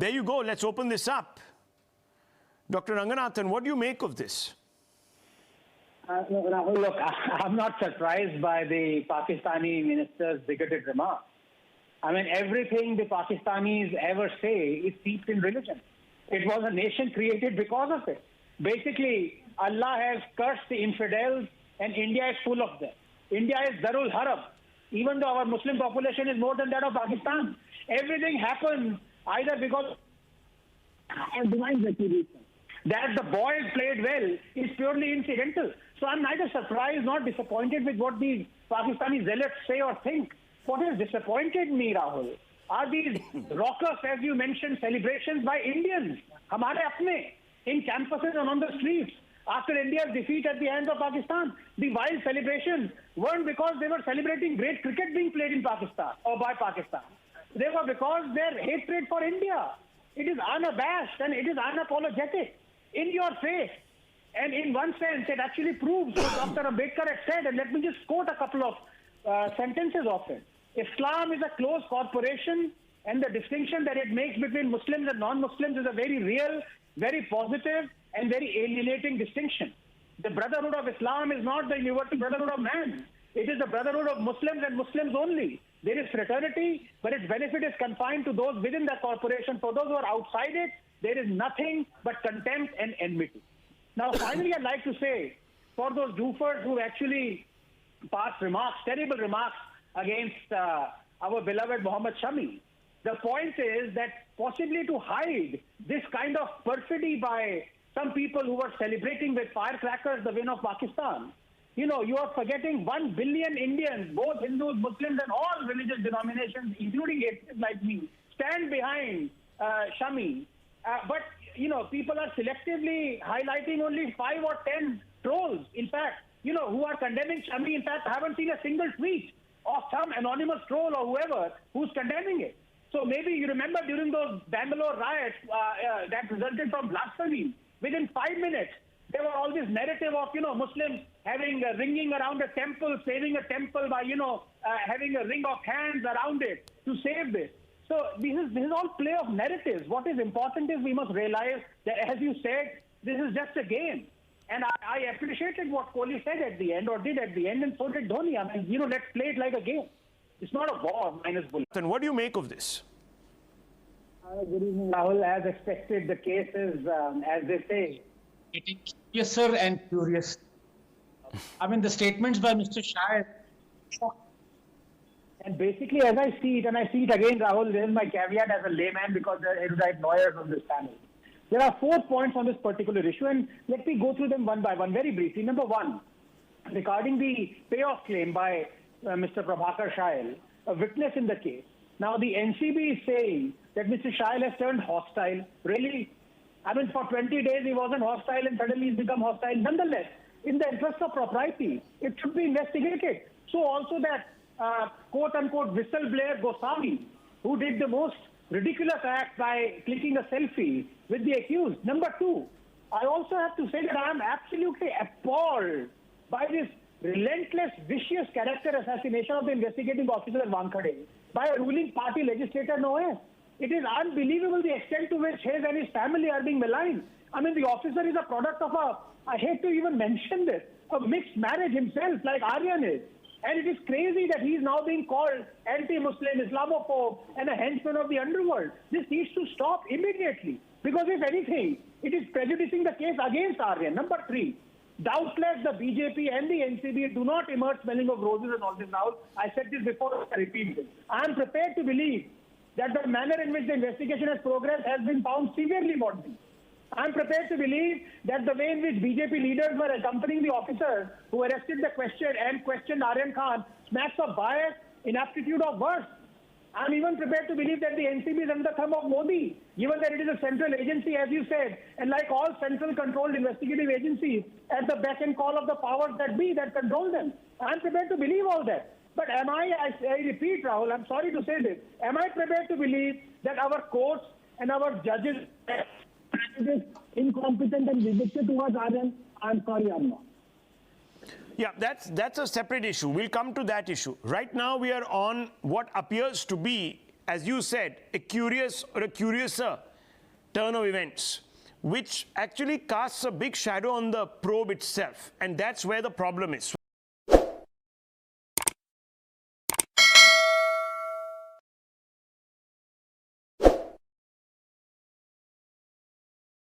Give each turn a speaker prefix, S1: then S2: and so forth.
S1: There you go. Let's open this up. Dr. Ranganathan, what do you make of this?
S2: Rahul, look, I'm not surprised by the Pakistani minister's bigoted remarks. I mean, everything the Pakistanis ever say is steeped in religion. It was a nation created because of it. Basically, Allah has cursed the infidels and India is full of them. India is Darul Haram, even though our Muslim population is more than that of Pakistan. Everything happens either because of divine retribution. That the boys played well is purely incidental. So I'm neither surprised nor disappointed with what these Pakistani zealots say or think. What has disappointed me, Rahul, are these raucous, as you mentioned, celebrations by Indians, hamare apne, in campuses and on the streets. After India's defeat at the hands of Pakistan, the wild celebrations weren't because they were celebrating great cricket being played in Pakistan or by Pakistan. They were because their hatred for India. It is unabashed and it is unapologetic, in your face. And in one sense, it actually proves what Dr. Ambedkar had said, and let me just quote a couple of sentences of it. Islam is a closed corporation, and the distinction that it makes between Muslims and non-Muslims is a very real, very positive, and very alienating distinction. The brotherhood of Islam is not the universal brotherhood of man. It is the brotherhood of Muslims and Muslims only. There is fraternity, but its benefit is confined to those within that corporation. For those who are outside it, there is nothing but contempt and enmity. Now, finally, I'd like to say, for those doofers who actually passed remarks, terrible remarks against our beloved Muhammad Shami, the point is that possibly to hide this kind of perfidy by some people who were celebrating with firecrackers the win of Pakistan, you are forgetting 1 billion Indians, both Hindus, Muslims, and all religious denominations, including atheists like me, stand behind Shami. But people are selectively highlighting only 5 or 10 trolls, in fact, who are condemning Shami. In fact, I haven't seen a single tweet of some anonymous troll or whoever who's condemning it. So maybe you remember during those Bangalore riots that resulted from blasphemy, within 5 minutes, there were all this narrative of, Muslims having a ringing around a temple, saving a temple by, having a ring of hands around it to save this. So this is all play of narratives. What is important is we must realize that, as you said, this is just a game. And I appreciated what Kohli said at the end, or did at the end, and so did Dhoni. I mean, let's play it like a game. It's not a war minus bullet.
S1: Then what do you make of this?
S2: Good evening, Rahul. As expected, the case is, as they say,
S3: getting curiouser and curious. I mean, the statements by Mr. Shah.
S2: And basically, as I see it, and I see it again, Rahul, this is my caveat as a layman because there are erudite lawyers on this panel. There are 4 points on this particular issue, and let me go through them one by one very briefly. Number one, regarding the payoff claim by Mr. Prabhakar Shahil, a witness in the case. Now, the NCB is saying that Mr. Shahil has turned hostile. Really? I mean, for 20 days he wasn't hostile and suddenly he's become hostile. Nonetheless, in the interest of propriety, it should be investigated. So also that quote-unquote whistleblower Goswami, who did the most ridiculous act by clicking a selfie with the accused. Number two, I also have to say that I am absolutely appalled by this relentless, vicious character assassination of the investigating officer at Wankhede by a ruling party legislator, no way. It is unbelievable the extent to which his and his family are being maligned. I mean, the officer is a product of I hate to even mention this, a mixed marriage himself, like Aryan is. And it is crazy that he is now being called anti-Muslim, Islamophobe, and a henchman of the underworld. This needs to stop immediately. Because if anything, it is prejudicing the case against Aryan. Number three, doubtless the BJP and the NCB do not emerge smelling of roses and all this now. I said this before, I repeat this. I am prepared to believe that the manner in which the investigation has progressed has been found severely wanting. I am prepared to believe that the way in which BJP leaders were accompanying the officers who arrested the questioned Aryan Khan smacks of bias, inaptitude, or worse. I am even prepared to believe that the NCB is under the thumb of Modi, given that it is a central agency, as you said, and like all central controlled investigative agencies, at the beck and call of the powers that be that control them. I am prepared to believe all that. But am I repeat, Rahul, I'm sorry to say this, am I prepared to believe that our courts and our judges are incompetent and vindictive towards Aryan? I'm sorry, I'm not.
S1: Yeah, that's a separate issue. We'll come to that issue. Right now, we are on what appears to be, as you said, a curious or a curiouser turn of events, which actually casts a big shadow on the probe itself. And that's where the problem is.